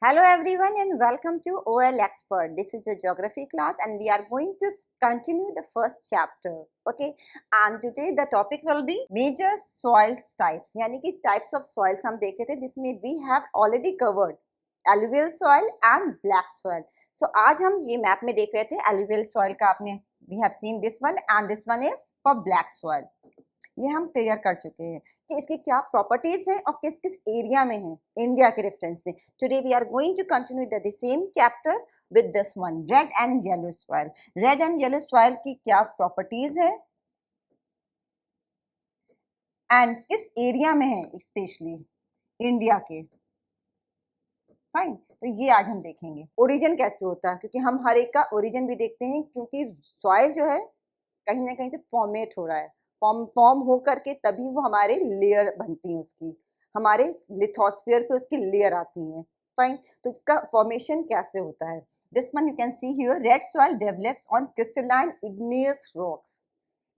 Hello everyone and welcome to OL Expert. This is a geography class and we are going to continue the first chapter. Okay, and today the topic will be major soil types. यानी कि types of soils हम देख रहे थे जिसमें we have already covered alluvial soil and black soil. So आज हम ये मैप में देख रहे थे alluvial soil का आपने we have seen this one and this one is for black soil. ये हम क्लियर कर चुके हैं कि इसकी क्या प्रॉपर्टीज हैं और किस किस एरिया में है इंडिया के रेफरेंस में. Today we are going to continue the same chapter with this one, red and yellow soil. Red and yellow soil की क्या प्रॉपर्टीज है एंड किस एरिया में है स्पेशली इंडिया के. फाइन, तो ये आज हम देखेंगे. ओरिजिन कैसे होता है, क्योंकि हम हर एक का ओरिजिन भी देखते हैं, क्योंकि सॉइल जो है कहीं ना कहीं से फॉर्मेट हो रहा है. फॉर्म हो करके तभी वो हमारे लेयर बनती हैं, उसकी हमारे लिथोस्फीयर पे उसकी लेयर आती हैं. फाइन, तो इसका फॉर्मेशन कैसे होता है. This one you can see here, red soil develops on crystalline igneous rocks.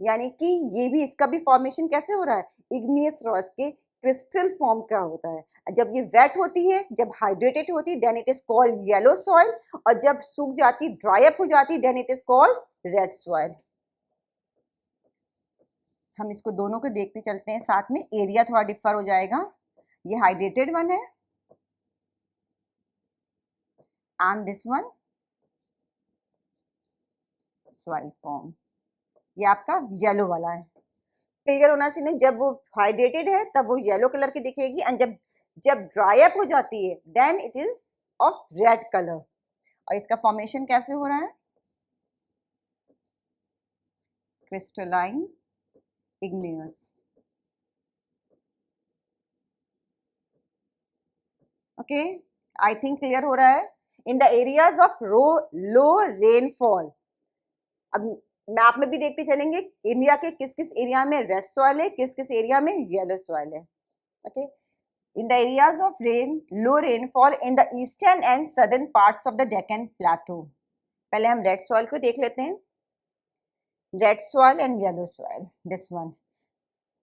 यानी कि ये भी इसका भी फॉर्मेशन कैसे हो रहा है, इग्नियस रॉक्स के क्रिस्टल फॉर्म का होता है. जब ये वेट होती है, जब हाइड्रेटेड होती है, then it is called yellow soil, और जब सूख जाती, ड्राई अप हो जाती, then it is called red soil. हम इसको दोनों को देखते चलते हैं साथ में. एरिया थोड़ा डिफर हो जाएगा. ये हाइड्रेटेड वन है and this one soil form. ये आपका येलो वाला है. क्लियर होना चाहिए, जब वो हाइड्रेटेड है तब वो येलो कलर की दिखेगी, एंड जब जब ड्राई अप हो जाती है then it is of red colour. और इसका फॉर्मेशन कैसे हो रहा है, crystalline igneous. Okay, I think clear हो रहा है. In the areas of low rainfall, अब मैप में भी देखते चलेंगे इंडिया के किस किस एरिया में रेड सॉइल है, किस किस एरिया में येलो सॉइल है. Okay, in the areas of low rainfall in the eastern and southern parts of the Deccan plateau. पहले हम रेड सॉइल को देख लेते हैं. Red soil and yellow soil, this one.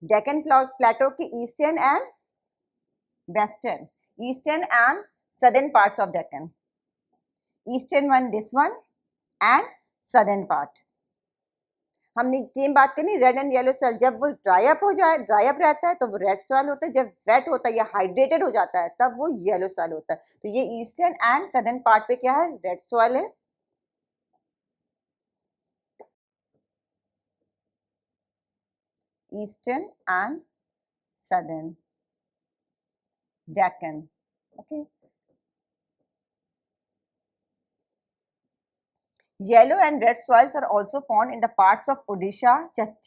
Deccan plateau की eastern and western, eastern and southern parts of Deccan. Eastern one this one and southern part. हमने same बात करनी, रेड एंड येलो सॉइल जब वो ड्राई अप हो जाए, ड्राई अप रहता है तो वो रेड सॉइल होता है. जब वेट होता है या हाइड्रेटेड हो जाता है तब वो येलो सॉइल होता है. तो ये ईस्टर्न एंड सदर्न पार्ट पे क्या है, रेड सॉइल है. Eastern and southern Deccan. Okay. Yellow and red soils are also found in the parts of Odisha,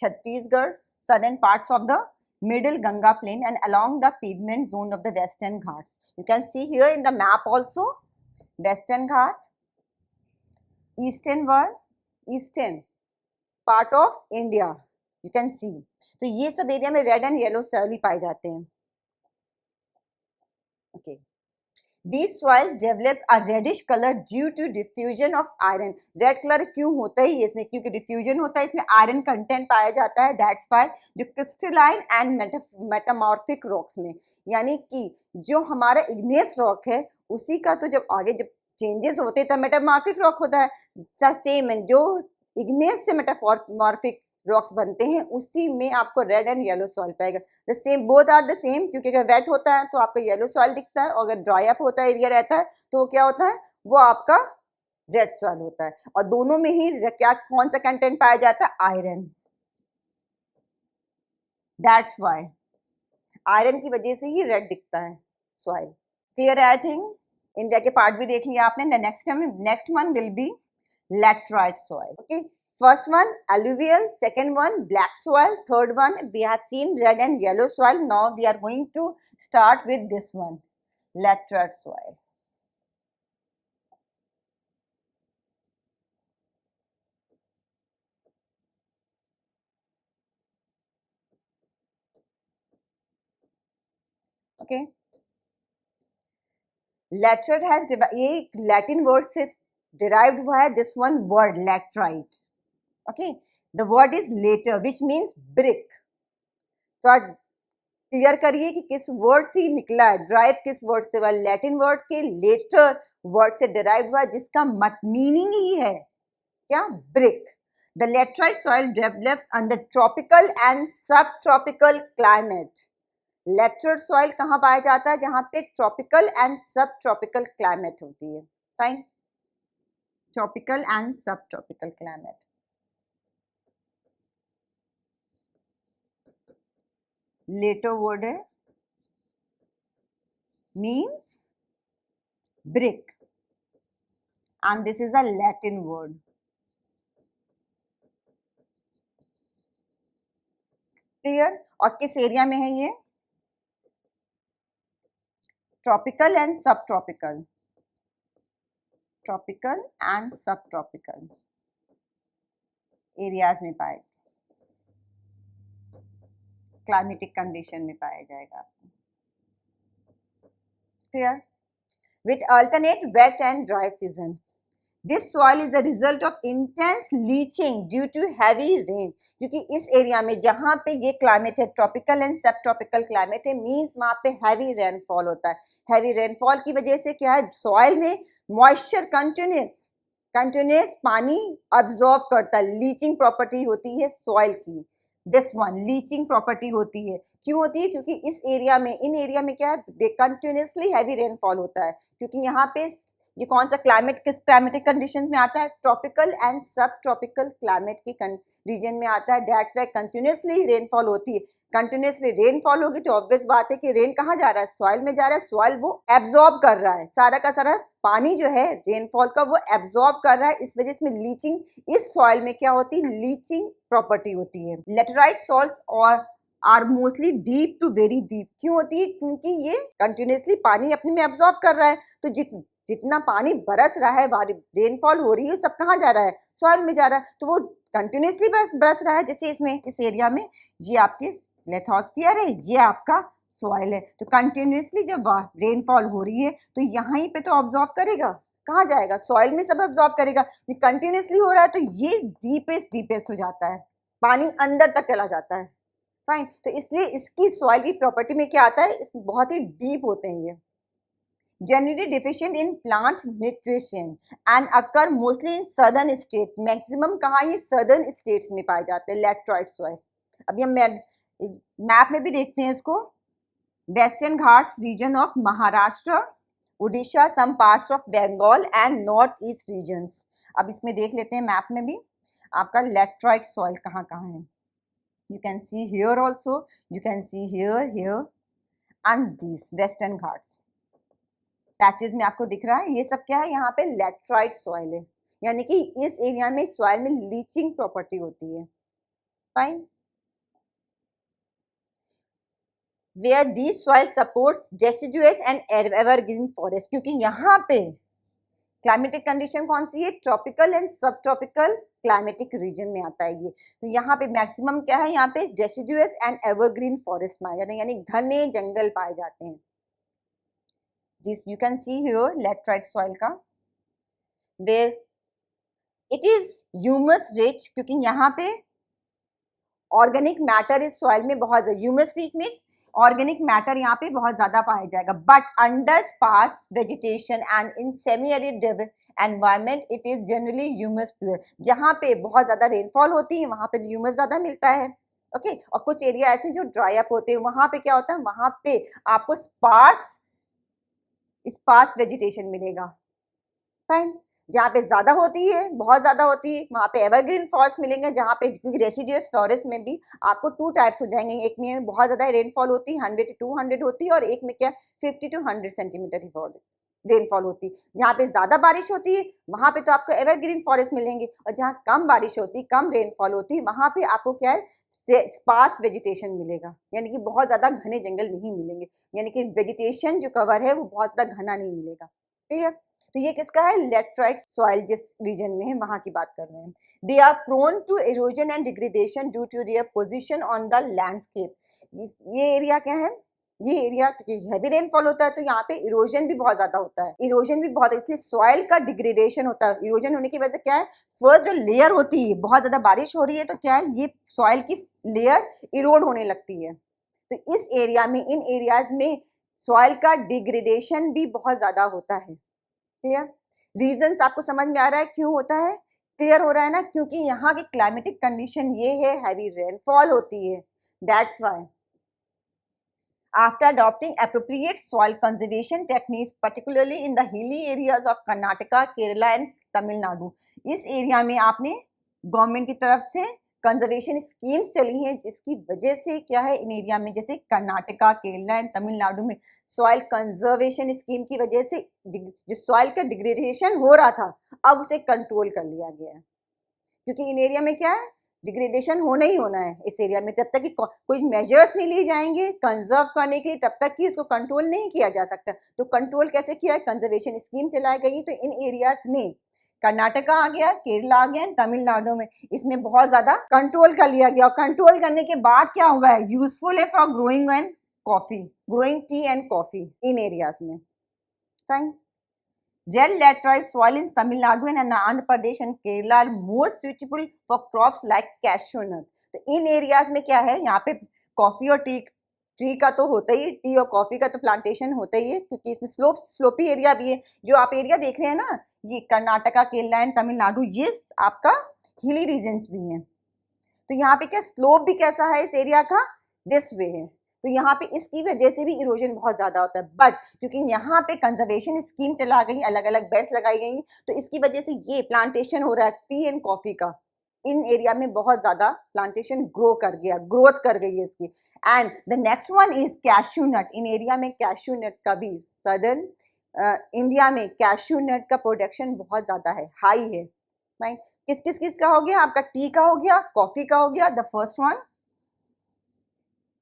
Chhattisgarh, southern parts of the middle Ganga plain, and along the Piedmont zone of the Western Ghats. You can see here in the map also, Western Ghat, Eastern one, Eastern part of India. You can see. तो ये सब area में red and yellow soil ही पाए जाते हैं. Okay. These soils develop a reddish color due to diffusion of iron. Red color क्यों होता है इसमें, क्योंकि diffusion होता है, इसमें आयरन कंटेंट पाया जाता है. That's why जो क्रिस्टलाइन एंड मेटामॉर्फिक रॉक्स में, यानी कि जो हमारा इग्नियस रॉक है उसी का तो जब आगे जब चेंजेस होते हैं तब मेटामॉर्फिक रॉक होता है. सेम जो इग्नियस से मेटामॉर्फिक रॉक्स बनते हैं उसी में आपको रेड एंड येलो सॉइल पाएगा. The same, both are the same, क्योंकि अगर वेट होता है तो आपका येलो सॉइल दिखता है, और अगर ड्राई अप होता है, एरिया रहता है, तो क्या होता है, वो आपका रेड सॉइल होता है. और दोनों में ही क्या, कौन सा कंटेंट पाया जाता है, आयरन. दैट्स व्हाई आयरन की वजह से ही रेड दिखता है सॉइल. क्लियर है. आई थिंक इंडिया के पार्ट भी देख लिया आपने. The next one will be laterite soil. Okay, first one alluvial, second one black soil, third one we have seen red and yellow soil. Now we are going to start with this one, laterite soil. Okay, laterite has ये Latin word से derived हुआ है. This one word laterite. Okay, the word is later, which means brick. तो clear करिए कि किस word से निकला है, ड्राइव किस वर्ड से हुआ, लैटिन वर्ड के लेटर वर्ड से डिराइव हुआ, जिसका मत मीनिंग ही है क्या, brick. The laterite soil develops under tropical and sub tropical climate. Laterite soil कहाँ पाया जाता है, जहां पे tropical and sub tropical climate होती है। Fine, tropical and sub tropical climate. Letter word है, means brick, and this is a Latin word. Clear. और किस एरिया में है ये, tropical and sub tropical, tropical and sub tropical areas में पाए, क्लाइमेटिक कंडीशन में पाया जाएगा। Clear. With alternate wet and dry season. This soil is the result of intense leaching due to heavy rain. क्योंकि इस एरिया में जहाँ पे ये क्लाइमेट है, tropical and sub tropical climate है, मीन्स वहाँ पे हैवी रेनफॉल होता है। हैवी रेनफॉल की वजह से क्या है, सॉइल में मॉइस्चर कंटिन्यूस पानी अब्जॉर्व करता है। लीचिंग प्रॉपर्टी होती है सॉइल की, दिस वन लीचिंग प्रॉपर्टी होती है। क्यों होती है, क्योंकि इस एरिया में, इन एरिया में क्या है, कंटिन्यूसली हैवी रेनफॉल होता है। क्योंकि यहाँ पे ये कौन सा क्लाइमेट, किस क्लाइमेटिक कंडीशन में आता है, tropical and sub tropical climate की रीजन में आता है। दैट्स वाई कंटिन्यूसली रेनफॉल होती है। कंटिन्यूसली रेनफॉल होगी तो ऑब्वियस बात है कि रेन कहाँ जा रहा है, सॉइल में जा रहा है। सॉइल वो एब्जॉर्ब कर रहा है, सारा का सारा पानी जो है रेनफॉल का वो एब्जॉर्ब कर रहा है। इस वजह से लीचिंग, इस सॉइल में क्या होती है, लीचिंग प्रॉपर्टी होती है। लेटराइट सॉल्ट्स और are mostly deep to very deep. क्यों होती है, क्योंकि ये कंटिन्यूसली पानी अपने में एब्जॉर्ब कर रहा है। तो जितना पानी बरस रहा है, रेनफॉल हो रही है, सब कहाँ जा रहा है, सॉइल में जा रहा है। तो वो कंटिन्यूसली बरस रहा है। जैसे इसमें, इस एरिया में ये आपके लिथोस्फीयर है, ये आपका सॉइल है। तो कंटिन्यूसली जब रेनफॉल हो रही है तो यहाँ पे तो ऑब्जॉर्व करेगा, कहाँ जाएगा, सॉइल में सब ऑब्जॉर्व करेगा। ये कंटिन्यूसली हो रहा है तो ये डीपेस्ट हो जाता है, पानी अंदर तक चला जाता है। फाइन, तो इसलिए इसकी सॉइल की प्रॉपर्टी में क्या आता है, बहुत ही डीप होते हैं ये। generally deficient in plant nutrition and occur mostly in southern state. maximum कहाँ, ये southern states में पाए जाते हैं लेटराइट सॉइल। अभी हम मैप में भी देखते हैं इसको। Western Ghats region of Maharashtra, Orissa, some parts of Bengal and north east regions. अब इसमें देख लेते हैं मैप में भी आपका लेटराइट सॉइल कहाँ कहाँ है। You can see here also, you can see here, here and this western Ghats patches में आपको दिख रहा है। ये सब क्या है, यहाँ पे लेटराइट सॉइल है, यानी कि इस एरिया में सॉइल में लीचिंग प्रॉपर्टी होती है। Fine, where the soil supports deciduous and evergreen forest. क्योंकि यहाँ पे क्लाइमेटिक कंडीशन कौन सी है, tropical and sub tropical climatic region में आता है ये। तो यहाँ पे मैक्सिमम क्या है, यहाँ पे डेसिडुअस एंड एवरग्रीन फॉरेस्ट पाए जाते हैं, यानी घने जंगल पाए जाते हैं। This you can see here laterite soil का, where it is humus rich, क्योंकि यहाँ पे ऑर्गेनिक मैटर इस सॉइल में बहुत ज्यादा, humus rich means organic matter यहाँ पे बहुत ज्यादा पाया जाएगा। But under sparse vegetation and in semi arid environment it is generally humus poor. जहाँ पे बहुत ज्यादा रेनफॉल होती है वहाँ पे ह्यूमस ज्यादा मिलता है। ओके, और कुछ एरिया ऐसे जो ड्राई अप होते हैं, वहाँ पे क्या होता है, वहाँ पे आपको स्पार्स वेजिटेशन मिलेगा। फाइन, जहाँ पे ज्यादा होती है, बहुत ज्यादा होती है, वहाँ पे एवरग्रीन फॉरेस्ट मिलेंगे। जहाँ पे, क्योंकि रेसिडियस फॉरेस्ट में भी आपको 2 टाइप्स हो जाएंगे, एक में बहुत ज्यादा रेनफॉल होती है 100 to 200 होती है, और एक में क्या 50 to 100 सेंटीमीटर रेनफॉल होती है। जहाँ पे ज्यादा बारिश होती है वहाँ पे तो आपको एवरग्रीन फॉरेस्ट मिलेंगे, और जहाँ कम बारिश होती है, कम रेनफॉल होती है, वहाँ पे आपको क्या है, स्पार्स वेजिटेशन मिलेगा, यानी कि बहुत ज्यादा घने जंगल नहीं मिलेंगे, यानी कि वेजिटेशन जो कवर है वो बहुत ज्यादा घना नहीं मिलेगा। ठीक है, तो ये किसका है, लेटराइट सॉइल जिस रीजन में है वहां की बात कर रहे हैं। They are prone to erosion and degradation due to their position on the landscape. ये एरिया क्या है, ये एरिया हैवी रेनफॉल होता है तो यहाँ पे इरोजन भी बहुत ज्यादा होता है, इरोजन भी बहुत, इसलिए सॉइल का डिग्रेडेशन होता है। इरोजन होने की वजह से क्या है, फर्स्ट जो लेयर होती है, बहुत ज्यादा बारिश हो रही है तो क्या है, ये सॉइल की लेयर इरोड होने लगती है। तो इस एरिया में, इन एरियाज में सॉइल का डिग्रेडेशन भी बहुत ज़्यादा होता है। क्लियर? रीजंस आपको समझ में आ रहा है क्यों होता है? क्लियर हो रहा है ना? क्योंकि यहाँ की क्लाइमेटिक कंडीशन ये है, हैवी रेनफॉल होती है, that's why. After adopting appropriate soil conservation techniques, particularly in the hilly areas of Karnataka, Kerala and Tamil Nadu, इस एरिया में आपने गवर्नमेंट की तरफ से कंजर्वेशन स्कीम्स चली हैं, जिसकी वजह से क्या है, इन एरिया में जैसे कर्नाटका, केरला एंड तमिलनाडु में सॉइल कंजर्वेशन स्कीम की वजह से जो सॉइल का डिग्रेडेशन हो रहा था, अब उसे कंट्रोल कर लिया गया है। क्योंकि इन एरिया में क्या है, डिग्रेडेशन होना ही होना है इस एरिया में। जब तक कि कोई मेजर्स नहीं लिए जाएंगे कंजर्व करने के लिए, तब तक कि इसको कंट्रोल नहीं किया जा सकता। तो कंट्रोल कैसे किया है? कंजर्वेशन स्कीम चलाई गई। तो इन एरियाज में कर्नाटका आ गया, केरला आ गया, तमिलनाडु में इसमें बहुत ज्यादा कंट्रोल कर लिया गया। और कंट्रोल करने के बाद क्या हुआ है, यूजफुल है for growing and coffee, growing T and coffee in areas में। Fine. Gel laterite soil in Tamil Nadu and Andhra Pradesh and Kerala are more suitable for crops like cashew nut. तो इन areas में क्या है, यहाँ पे coffee और tree का तो होता ही, टी और कॉफी का तो प्लांटेशन होता ही है, क्योंकि इसमें स्लोपी एरिया भी है। जो आप एरिया देख रहे हैं ना, ये कर्नाटका, केरला एंड तमिलनाडु, ये आपका हिली रीजन्स भी हैं। तो यहाँ पे क्या स्लोप भी कैसा है इस एरिया का, दिस वे है। तो यहाँ पे इसकी वजह से भी इरोजन बहुत ज्यादा होता है। बट क्योंकि यहाँ पे कंजर्वेशन स्कीम चला गई, अलग अलग बेड्स लगाई गई, तो इसकी वजह से ये प्लांटेशन हो रहा है टी एंड कॉफी का। इन एरिया में बहुत ज्यादा प्लांटेशन ग्रो कर गया, ग्रोथ कर गई है इसकी। And the next one is cashew nut. इन एरिया में कैश्यू नट का भी, सदर्न इंडिया में कैश्यू नट का प्रोडक्शन बहुत ज्यादा है, हाई है। किस का हो गया, आपका टी का हो गया, कॉफी का हो गया। The first one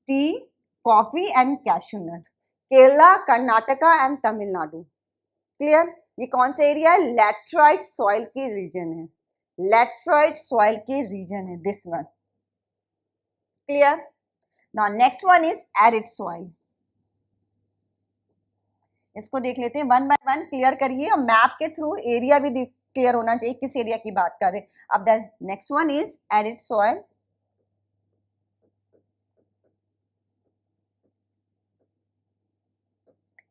tea, coffee and cashew nut, Kerala, Karnataka and Tamil Nadu. Clear? ये कौन सा एरिया है, लैटराइट सॉइल के रीजन है, लैटराइट सॉइल के रीजन है this one. Clear? Now next one is arid soil. इसको देख लेते हैं वन बाय वन, क्लियर करिए। और मैप के थ्रू एरिया भी क्लियर होना चाहिए, किस एरिया की बात कर रहे हैं। अब the next one is arid soil.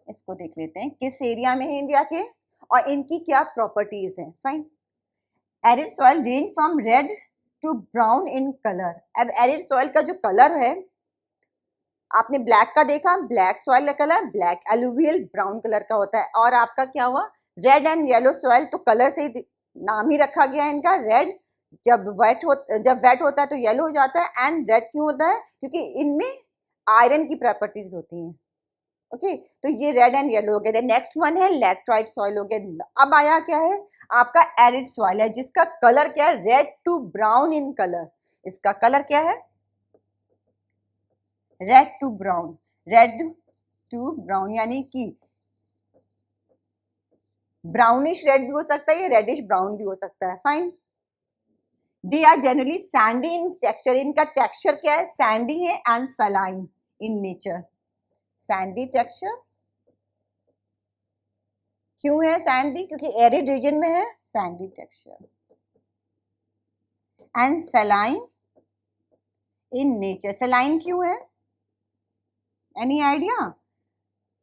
इसको देख लेते हैं किस एरिया में है इंडिया के और इनकी क्या प्रॉपर्टीज हैं। Fine. Arid soil range from red to brown in colour. अब एरिड सॉइल का जो कलर है, आपने ब्लैक का देखा, ब्लैक सॉइल का colour black, alluvial brown colour का होता है। और आपका क्या हुआ, रेड एंड येलो सॉइल, तो कलर से नाम ही रखा गया है इनका। रेड जब वेट होता है तो येलो हो जाता है। एंड रेड क्यों होता है, क्योंकि इनमें आयरन की प्रॉपर्टीज होती हैं। ओके, तो ये रेड एंड येलो हो गया। नेक्स्ट वन है लैटराइट सॉइल हो गया। अब आया क्या है, आपका एरिड सॉइल है, जिसका कलर क्या है, red to brown in colour. इसका कलर क्या है, red to brown, red to brown, यानी कि ब्राउनिश रेड भी हो सकता है, या रेडिश ब्राउन भी हो सकता है। Fine. They are generally sandy in texture. इनका टेक्सचर क्या है, सैंडी है and saline in nature. Sandy texture क्यों है सैंडी, क्योंकि एरिड रीजन में है, sandy texture. And saline in nature. Saline क्यों है, एनी आइडिया?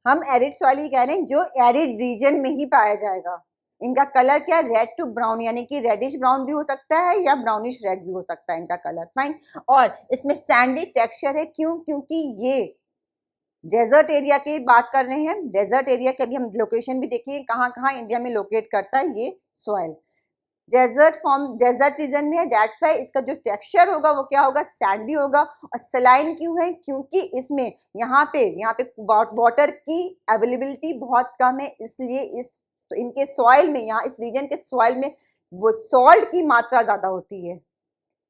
हम एरिड सॉइल ही कह रहे हैं, जो एरिड रीजन में ही पाया जाएगा। इनका कलर क्या, रेड टू ब्राउन, यानी कि रेडिश ब्राउन भी हो सकता है या ब्राउनिश रेड भी हो सकता है इनका कलर। फाइन। और इसमें सैंडी टेक्सचर है, क्यों, क्योंकि ये डेजर्ट एरिया की बात कर रहे हैं। डेजर्ट एरिया के अभी हम लोकेशन भी देखिए कहाँ कहाँ इंडिया में लोकेट करता है ये सॉइल। डेजर्ट रीजन में है, दैट्स वाई इसका जो टेक्सचर होगा वो क्या होगा, सैंडी होगा। और सलाइन क्यों है, क्योंकि इसमें यहाँ पे वाटर की अवेलेबिलिटी बहुत कम है, इसलिए तो इनके सॉइल में, यहाँ इस रीजन के सॉइल में वो सॉल्ट की मात्रा ज्यादा होती है।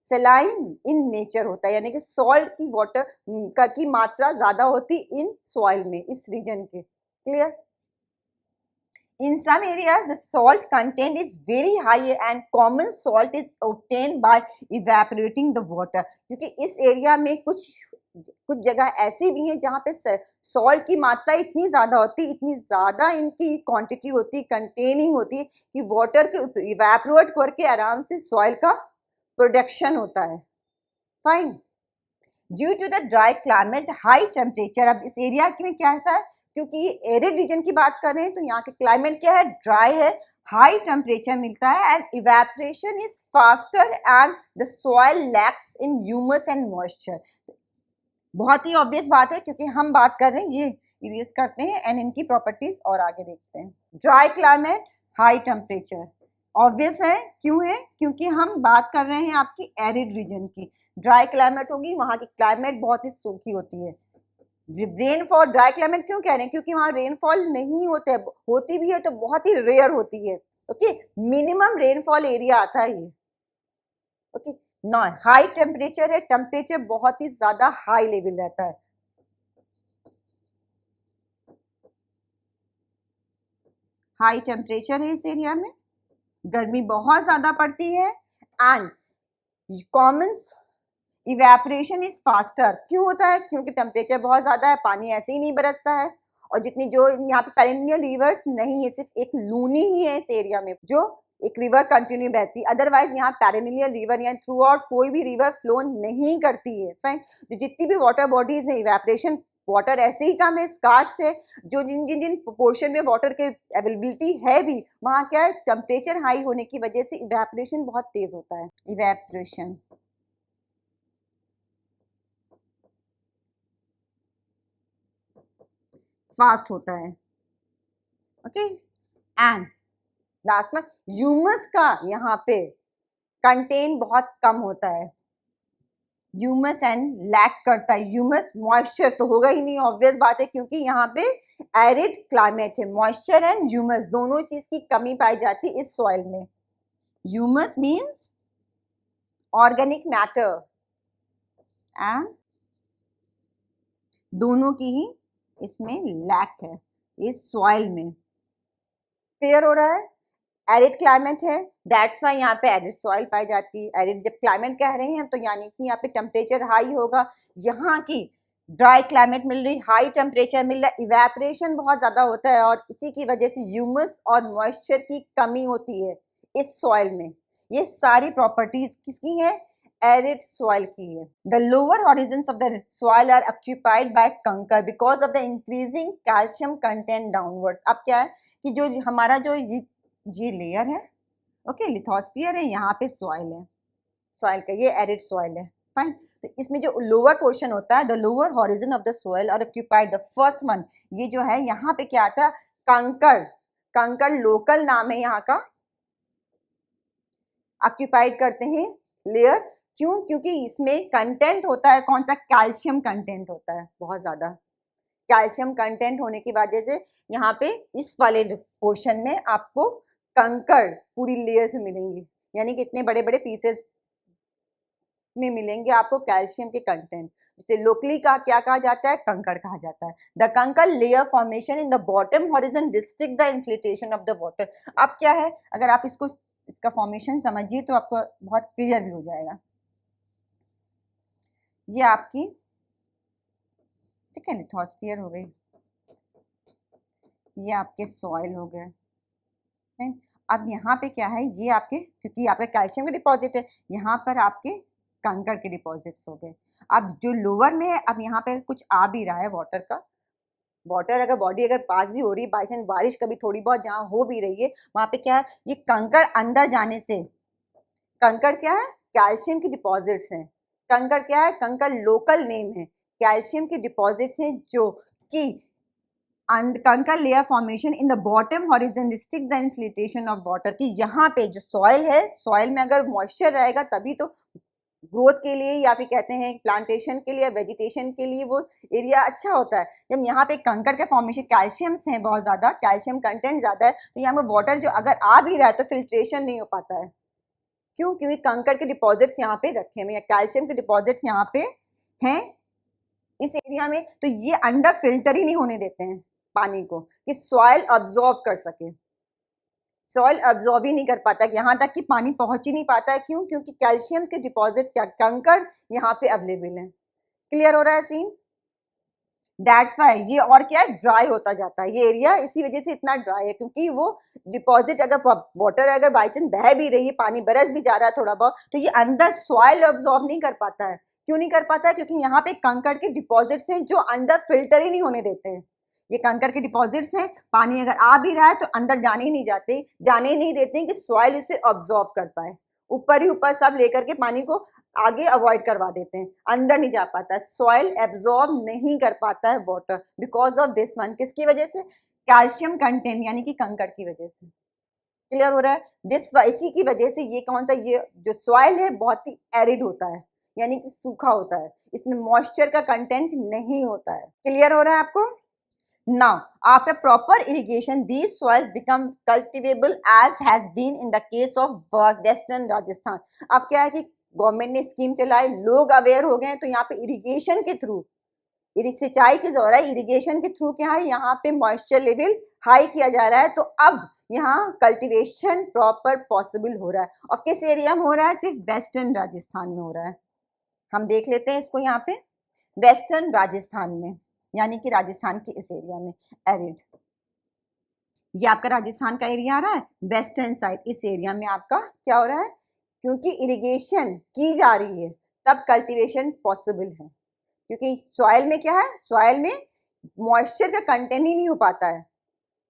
सलाइन इन नेचर होता है, यानी कि सॉल्ट की वाटर की मात्रा ज्यादा होती इन सॉइल में, इस रीजन के। Clear? In some areas, the salt content is very high and common salt is obtained by evaporating the water. क्योंकि इस एरिया में कुछ जगह ऐसी भी हैं जहाँ पे सॉल्ट की मात्रा इतनी ज़्यादा होती, इतनी ज़्यादा इनकी क्वांटिटी होती, कंटेनिंग होती है कि वाटर के इवेपोरेट करके आराम से सॉइल का प्रोडक्शन होता है। Fine. Due to the dry climate high temperature. अब इस एरिया में क्या ऐसा है, क्योंकि ये एरिड रीजन की बात कर रहे हैं, तो यहाँ के क्लाइमेट क्या है, ड्राई है, हाई टेम्परेचर मिलता है, and evaporation is faster and the soil lakhs in humus and moisture. बहुत ही ऑब्वियस बात है, क्योंकि हम बात कर रहे हैं, ये इरेज करते हैं एंड इनकी प्रॉपर्टीज और आगे देखते हैं। Dry climate, high temperature, obvious है, क्यों है, क्योंकि हम बात कर रहे हैं आपकी एरिड रीजन की। ड्राई क्लाइमेट होगी, वहाँ की क्लाइमेट बहुत ही सूखी होती है। रेनफॉल, ड्राई क्लाइमेट क्यों कह रहे हैं, क्योंकि वहाँ रेनफॉल नहीं होते, होती भी है तो बहुत ही रेयर होती है। ओके, मिनिमम रेनफॉल एरिया आता है ये। ओके, नॉन हाई टेम्परेचर है, टेम्परेचर बहुत ही ज्यादा हाई लेवल रहता है। हाई टेम्परेचर है इस एरिया में, गर्मी बहुत ज्यादा पड़ती है, and common evaporation is faster. क्यों होता है, क्योंकि टेम्परेचर बहुत ज्यादा है, पानी ऐसे ही नहीं बरसता है, और जितनी जो यहाँ पे पेरेनियल रिवर्स नहीं है, सिर्फ एक लूनी ही है इस एरिया में जो एक रिवर कंटिन्यू बहती, अदरवाइज यहाँ पेरेनियल रिवर या थ्रू आउट कोई भी रिवर फ्लो नहीं करती है। फाइन, तो जितनी भी वाटर बॉडीज है, इवेपोरेशन वाटर ऐसे ही कम है, स्कार्स है, जो जिन जिन जिन पोर्शन में वाटर के अवेलेबिलिटी है भी, वहाँ क्या है, टेम्परेचर हाई होने की वजह से इवेपोरेशन बहुत तेज होता है। इवेपोरेशन फास्ट होता है। ओके, एंड लास्ट में ह्यूमस का यहाँ पे कंटेन बहुत कम होता है, ह्यूमस एंड लैक करता है। ह्यूमस, मॉइस्चर तो होगा ही नहीं, ऑब्वियस बात है, क्योंकि यहाँ पे एरिड क्लाइमेट है, मॉइस्चर एंड ह्यूमस दोनों चीज की कमी पाई जाती है इस सॉइल में। Humus means organic matter, and दोनों की ही इसमें लैक है इस सॉइल में। क्लियर हो रहा है, एरिड क्लाइमेट है, दैट्स वाई यहाँ पे एरिड सॉइल पाई जाती है। एरिड जब क्लाइमेट कह रहे हैं तो यानी कि यहाँ पे टेम्परेचर हाई होगा, यहाँ की ड्राई क्लाइमेट मिल रही, हाई टेम्परेचर मिल रहा है, इवेपोरेशन बहुत ज्यादा होता है, और इसी की वजह से ह्यूमस और मॉइस्चर की कमी होती है इस सॉइल में। ये सारी प्रॉपर्टीज किसकी है, एरिड सॉइल की है। The lower horizons of the soil are occupied by kankar because of the increasing calcium content downwards. अब क्या है कि जो हमारा जो ये लेयर है, ओके, लिथोस्फियर है, यहाँ पे सॉइल है, सॉइल का ये एरिड सॉइल है। फाइन, तो इसमें जो लोअर पोर्शन होता है, the lower horizon of the soil और ऑक्यूपाइड द फर्स्ट वन, ये जो है यहाँ पे क्या आता है, कंकर, कंकर लोकल नाम है यहाँ का, ऑक्यूपाइड करते हैं लेयर। क्यों, क्योंकि इसमें कंटेंट होता है कौन सा, कैल्शियम कंटेंट होता है बहुत ज्यादा। कैल्शियम कंटेंट होने की वजह से यहाँ पे इस वाले पोर्शन में आपको कंकड़ पूरी लेयर्स में मिलेंगी, यानी कि इतने बड़े बड़े पीसेस में मिलेंगे आपको कैल्शियम के कंटेंट, जिसे लोकली का क्या कहा जाता है, कंकड़ कहा जाता है। The kankar layer formation in the bottom horizon restrict the infiltration of the water. अब क्या है, अगर आप इसका फॉर्मेशन समझिए तो आपको बहुत क्लियर भी हो जाएगा। ये आपकी, ठीक है, लिथोस्फियर हो गई, ये आपके सॉइल हो गए। अब यहाँ पे क्या है, ये आपके, क्योंकि आपका कैल्शियम का डिपॉजिट है, यहाँ पर आपके कंकड़ के डिपॉजिट्स हो गए। अब जो लोअर में है, अब यहाँ पे कुछ आ भी रहा है वाटर का, वाटर अगर बॉडी अगर पास भी हो रही है, बाई चांस बारिश कभी थोड़ी बहुत जहाँ हो भी रही है, वहाँ पे क्या है, ये कंकड़ अंदर जाने से, कंकड़ क्या है, कैल्शियम की डिपॉजिट्स हैं। कंकड़ क्या है, कंकड़ लोकल नेम है, कैल्शियम की डिपॉजिट्स हैं जो कि kankar layer formation in the bottom horizon restrict the infiltration of water, की यहाँ पे जो सॉइल है, सॉइल में अगर मॉइस्चर रहेगा तभी तो ग्रोथ के लिए या फिर कहते हैं प्लांटेशन के लिए, वेजिटेशन के लिए वो एरिया अच्छा होता है। जब यहाँ पे कंकड़ के फॉर्मेशन, कैल्शियम्स हैं बहुत ज़्यादा, कैल्शियम कंटेंट ज़्यादा है, तो यहाँ पे वाटर जो अगर आ भी रहा है तो फिल्ट्रेशन नहीं हो पाता है। क्यों, क्योंकि कंकड़ के डिपॉजिट्स यहाँ पे रखे हुए हैं, कैल्शियम के डिपॉजिट्स यहाँ पे हैं इस एरिया में, तो ये अंडर फिल्टर ही नहीं होने देते हैं पानी को, कि सॉइल अब्जॉर्ब कर सके। सॉइल अब्जॉर्ब ही नहीं कर पाता, यहाँ तक कि पानी पहुंच ही नहीं पाता है। क्यों, क्योंकि कैल्शियम के डिपॉजिट क्या, कंकड़ यहाँ पे अवेलेबल है। क्लियर हो रहा है सीन, दैट्स वाई ये और क्या है, ड्राई होता जाता है ये एरिया, इसी वजह से इतना ड्राई है, क्योंकि वो डिपॉजिट अगर वाटर अगर बाई चांस बह भी रही है, पानी बरस भी जा रहा है थोड़ा बहुत, तो ये अंदर सॉइल अब्जॉर्ब नहीं कर पाता है, क्यों नहीं कर पाता है? क्योंकि यहाँ पे कंकड़ के डिपॉजिट्स हैं जो अंदर फिल्टर ही नहीं होने देते हैं। ये कंकड़ के डिपॉजिट्स हैं, पानी अगर आ भी रहा है तो अंदर जाने ही नहीं जाते, जाने ही नहीं देते कि सॉइल इसे ऑब्जॉर्ब कर पाए। ऊपर ही ऊपर सब लेकर के पानी को आगे अवॉइड करवा देते हैं, अंदर नहीं जा पाता। सॉइल एब्जॉर्ब नहीं कर पाता है water because of this one. किसकी वजह से? कैल्शियम कंटेंट यानी कि कंकड़ की वजह से। क्लियर हो रहा है? इसी की वजह से ये कौन सा, ये जो सॉइल है बहुत ही एरिड होता है, यानी कि सूखा होता है, इसमें मॉइस्चर का कंटेंट नहीं होता है। क्लियर हो रहा है आपको? Now, after proper irrigation, these soils become cultivable as has been in the case of Western Rajasthan. अब क्या है कि गवर्नमेंट ने स्कीम चलाई, लोग अवेयर हो गए हैं, तो यहाँ पे इरिगेशन के थ्रू, सिंचाई की जो है इरिगेशन के थ्रू क्या है, यहाँ पे मॉइस्चर लेवल हाई किया जा रहा है। तो अब यहाँ कल्टीवेशन प्रॉपर पॉसिबल हो रहा है। और किस एरिया में हो रहा है? सिर्फ वेस्टर्न राजस्थान में हो रहा है। हम देख लेते हैं इसको यहाँ पे, वेस्टर्न राजस्थान में, यानी कि राजस्थान के इस एरिया में एरिड। ये आपका राजस्थान का एरिया आ रहा है, वेस्टर्न साइड इस एरिया में आपका क्या हो रहा है? क्योंकि इरिगेशन की जा रही है तब कल्टीवेशन पॉसिबल है। क्योंकि सॉइल में क्या है, सॉइल में मॉइस्चर का कंटेंट ही नहीं हो पाता है,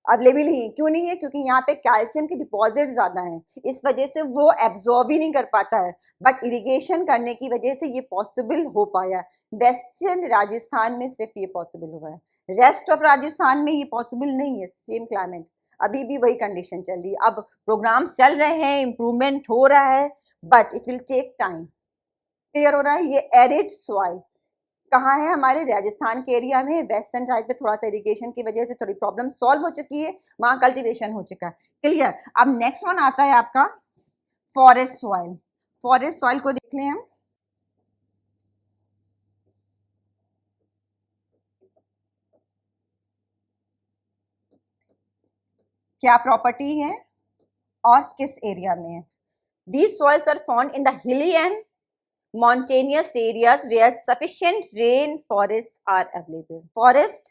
अवेलेबल ही। क्यों नहीं है? क्योंकि यहाँ पे कैल्शियम की डिपॉजिट ज्यादा हैं, इस वजह से वो एब्जॉर्ब ही नहीं कर पाता है। बट इरिगेशन करने की वजह से ये पॉसिबल हो पाया है। वेस्टर्न राजस्थान में सिर्फ ये पॉसिबल हुआ है, रेस्ट ऑफ राजस्थान में ये पॉसिबल नहीं है। सेम क्लाइमेट, अभी भी वही कंडीशन चल रही है। अब प्रोग्राम्स चल रहे हैं, इम्प्रूवमेंट हो रहा है, but it will take time. Clear हो रहा है? ये एरिड सॉइल कहाँ है? हमारे राजस्थान के एरिया में, वेस्टर्न साइड पे थोड़ा सा इरिगेशन की वजह से थोड़ी प्रॉब्लम सॉल्व हो चुकी है, वहां कल्टीवेशन हो चुका है। क्लियर? अब नेक्स्ट वन आता है आपका फॉरेस्ट सॉइल। फॉरेस्ट सॉइल को देख लें हम। क्या प्रॉपर्टी है और किस एरिया में है? These soils are found in the hilly and mountainous areas where sufficient rain forests are available. Forest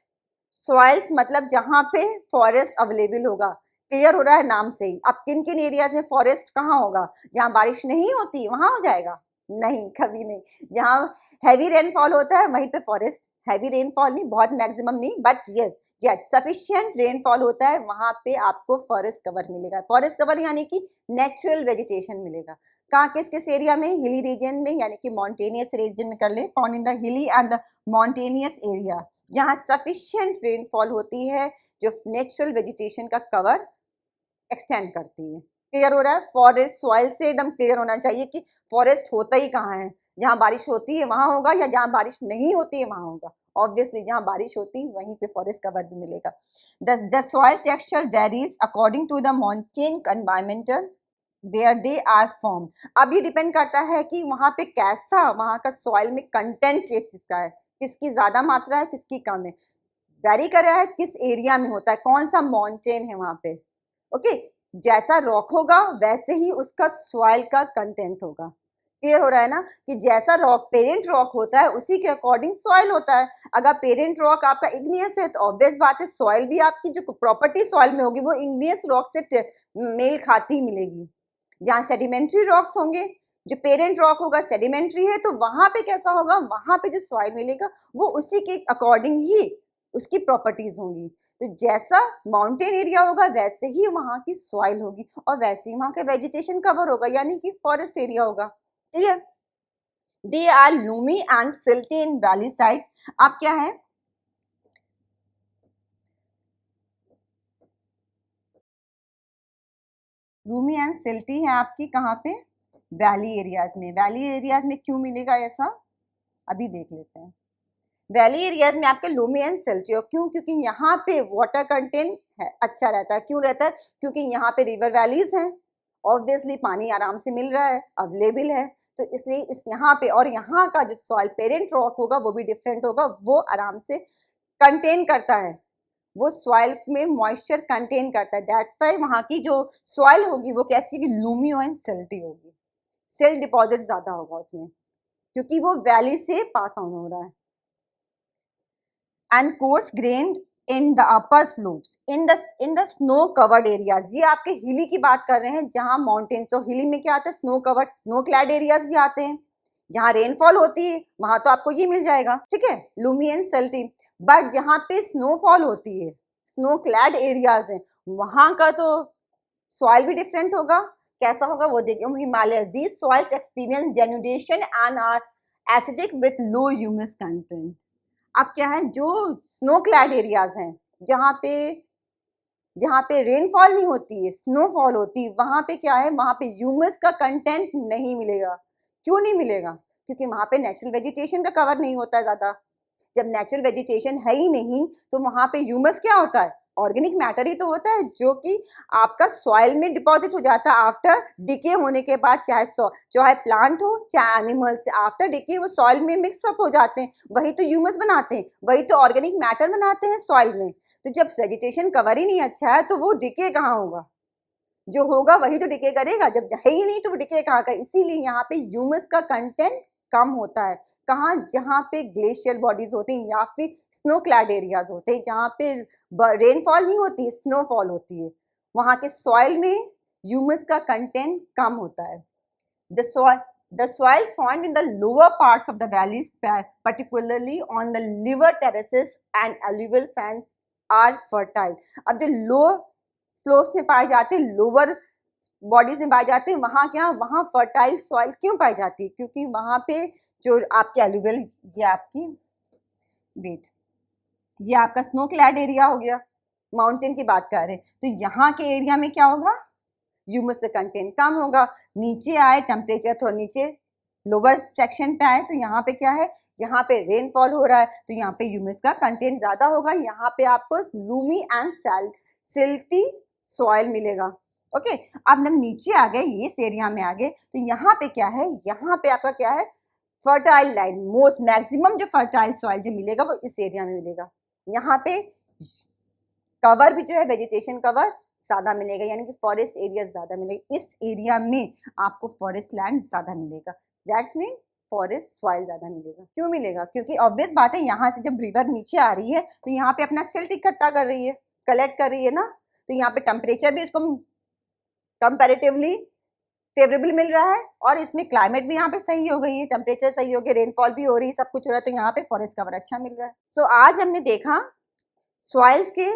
soils मतलब जहां पे फॉरेस्ट अवेलेबल होगा। क्लियर हो रहा है नाम से ही? अब किन किन एरियाज में फॉरेस्ट कहाँ होगा? जहां बारिश नहीं होती वहां हो जाएगा? नहीं, कभी नहीं। जहां हैवी रेनफॉल होता है वहीं पे फॉरेस्ट, हैवी रेनफॉल नहीं, बहुत मैक्सिमम नहीं, बट ये सफिशिएंट रेनफॉल होता है वहां पे आपको फॉरेस्ट कवर मिलेगा। फॉरेस्ट कवर यानी कि नेचुरल वेजिटेशन मिलेगा। कहाँ, किस किस एरिया में? हिली रीजन में, यानी कि माउंटेनियस रीजन में कर ले, found in the hilly and the mountainous area, जहाँ सफिशिएंट रेनफॉल होती है जो नेचुरल वेजिटेशन का कवर एक्सटेंड करती है। क्लियर हो रहा है? फॉरेस्ट सॉइल से एकदम क्लियर होना चाहिए कि फॉरेस्ट होता ही कहाँ है, जहाँ बारिश होती है वहां होगा या जहाँ बारिश नहीं होती है वहां होगा? ऑब्वियसली जहाँ बारिश होती है वहीं पे फॉरेस्ट कवर भी मिलेगा। The soil texture varies according to the mountain environmental where they are form. अब ये डिपेंड करता है कि वहां पे कैसा, वहां का सॉइल में कंटेंट किस चीज का है, किसकी ज्यादा मात्रा है, किसकी कम है, वेरी कर रहा है, किस एरिया में होता है, कौन सा माउंटेन है वहां पे। ओके, जैसा रॉक होगा वैसे ही उसका सॉइल का कंटेंट होगा। क्लियर हो रहा है ना? कि जैसा रॉक, पेरेंट रॉक होता है उसी के अकॉर्डिंग सॉइल होता है। अगर पेरेंट रॉक आपका इग्नियस है तो ऑब्वियस बात है सॉइल भी आपकी जो प्रॉपर्टी सॉइल में होगी वो इग्नियस रॉक से मेल खाती मिलेगी। जहाँ सेडिमेंट्री रॉक्स होंगे, जो पेरेंट रॉक होगा सेडिमेंट्री है, तो वहां पे कैसा होगा, वहां पे जो सॉइल मिलेगा वो उसी के अकॉर्डिंग ही उसकी प्रॉपर्टीज होंगी। तो जैसा माउंटेन एरिया होगा वैसे ही वहां की सॉइल होगी और वैसे ही वहां का वेजिटेशन कवर होगा, यानी कि फॉरेस्ट एरिया होगा। Clear? They are loamy and silty in valley sides. आप क्या है, रूमी एंड सिल्टी है आपकी कहाँ पे? वैली एरियाज में। वैली एरियाज में क्यों मिलेगा ऐसा, अभी देख लेते हैं। वैली एरियाज में आपके लूमी एंड सिल्टी, क्यों? क्योंकि यहाँ पे वाटर कंटेंट है, अच्छा रहता है। क्यों रहता है? क्योंकि यहाँ पे रिवर वैलीज हैं, ऑब्वियसली पानी आराम से मिल रहा है, अवेलेबल है, तो इसलिए इस यहाँ पे, और यहाँ का जो सॉइल पेरेंट रॉक होगा वो भी डिफरेंट होगा, वो आराम से कंटेन करता है, वो सॉइल में मॉइस्चर कंटेन करता है। दैट्स वाई वहाँ की जो सॉइल होगी वो कैसी होगी, लूमी एंड सिल्टी होगी। सिल्ट डिपॉजिट ज्यादा होगा उसमें क्योंकि वो वैली से पास ऑन हो रहा है। And coarse grain in the upper slopes in the snow covered areas. ये आपके हिली की बात कर रहे हैं, जहां माउंटेन, तो हिली में क्या आता है, snow covered, snow clad areas भी आते हैं। जहाँ रेनफॉल होती है वहां तो आपको ये मिल जाएगा, ठीक है, लूमी एंड सल्टी। बट जहाँ पे स्नोफॉल होती है, स्नो क्लैड एरियाज हैं, वहां का तो सॉइल भी डिफरेंट होगा। कैसा होगा वो देखिए, Himalaya these soils experience denudation and are acidic with low humus content. अब क्या है, जो स्नो क्लैड एरियाज हैं, जहाँ पे जहाँ पे रेनफॉल नहीं होती है, स्नोफॉल होती है, वहां पे क्या है, वहां पे ह्यूमस का कंटेंट नहीं मिलेगा। क्यों नहीं मिलेगा? क्योंकि वहां पे नेचुरल वेजिटेशन का कवर नहीं होता है ज्यादा। जब नेचुरल वेजिटेशन है ही नहीं तो वहां पे ह्यूमस क्या होता है, ऑर्गेनिक मैटर ही तो होता है, जो कि आपका सॉइल में डिपॉजिट हो जाता है आफ्टर डिके होने के बाद। चाहे प्लांट हो चाहे एनिमल्स, आफ्टर डिके वो सॉइल में मिक्स अप हो जाते हैं, वही तो ह्यूमस बनाते हैं, वही तो ऑर्गेनिक मैटर बनाते हैं सॉइल में। तो जब वेजिटेशन कवर ही नहीं अच्छा है तो वो डिके कहाँ होगा? जो होगा वही तो डिके करेगा, जब है ही नहीं तो वो डिके कहाँ का? इसीलिए यहाँ पे ह्यूमस का कंटेंट कम होता है। कहाँ? जहाँ पे ग्लेशियर बॉडीज होती हैं या फिर स्नो क्लैड एरियाज होते हैं, जहाँ पे रेनफॉल नहीं होती, स्नोफॉल होती है, वहाँ के सॉइल में ह्यूमस का कंटेंट कम होता है। The soils found in the lower parts of the valleys, particularly on the lower terraces and alluvial fans, are fertile. अब जो लो स्लोप्स में पाए जाते हैं, लोअर बॉडीज में पाए जाते हैं, वहाँ क्या, वहाँ फर्टाइल सॉइल क्यों पाई जाती है? क्योंकि वहाँ पे जो आपके एलुवियल, ये आपकी वेट, ये आपका स्नो क्लैड एरिया हो गया, माउंटेन की बात कर रहे हैं, तो यहाँ के एरिया में क्या होगा, ह्यूमस का कंटेंट कम होगा। नीचे आए, टेम्परेचर थोड़ा नीचे लोअर सेक्शन पे आए तो यहाँ पे क्या है, यहाँ पे रेनफॉल हो रहा है तो यहाँ पे ह्यूमस का कंटेंट ज्यादा होगा, यहाँ पे आपको लूमी एंड सिल्टी सॉइल मिलेगा। ओके, अब हम नीचे आ गए, इस एरिया में आ गए, तो यहाँ पे क्या है, यहाँ पे आपका क्या है, फर्टाइल लैंड, मोस्ट मैक्सिमम जो फर्टाइल सॉइल जो मिलेगा वो इस एरिया में मिलेगा। यहाँ पे कवर भी जो है, वेजिटेशन कवर ज्यादा मिलेगा, यानी कि फॉरेस्ट एरिया ज्यादा मिलेगा। इस एरिया में आपको फॉरेस्ट लैंड ज्यादा मिलेगा, दैट्स मीन फॉरेस्ट सॉइल ज्यादा मिलेगा। क्यों मिलेगा? क्योंकि ऑब्वियस बात है, यहाँ से जब रिवर नीचे आ रही है तो यहाँ पे अपना सिल्ट इकट्ठा कर रही है, कलेक्ट कर रही है ना, तो यहाँ पे टेम्परेचर भी इसको कंपैरेटिवली फेवरेबल मिल रहा है, और इसमें क्लाइमेट भी यहाँ पे सही हो गई है, टेम्परेचर सही हो गया, रेनफॉल भी हो रही है, सब कुछ हो रहा है, तो यहाँ पे फॉरेस्ट कवर अच्छा मिल रहा है। सो आज हमने देखा सॉइल्स के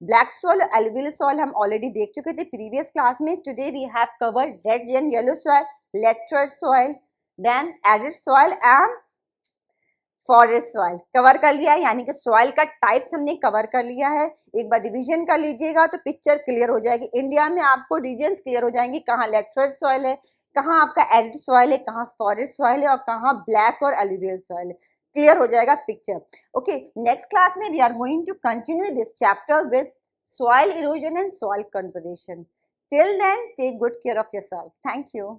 ब्लैक सॉइल, एलुवियल सॉइल हम ऑलरेडी देख चुके थे प्रीवियस क्लास में। Today we have covered red and yellow soil, lateral soil, then arid soil and forest soil cover कर लिया है, यानी कि सॉइल का टाइप्स हमने कवर कर लिया है। एक बार रिवीजन कर लीजिएगा तो पिक्चर क्लियर हो जाएगी। इंडिया में आपको रीजन्स क्लियर हो जाएंगी, कहाँ लेटरल सॉइल है, कहाँ आपका एरिड सॉइल है, कहाँ फॉरेस्ट सॉइल है, और कहाँ ब्लैक और एलुवियल सॉइल है। क्लियर हो जाएगा पिक्चर। ओके, नेक्स्ट क्लास में we are going to continue this chapter with soil erosion and soil conservation. Till then, take good care of yourself. Thank you.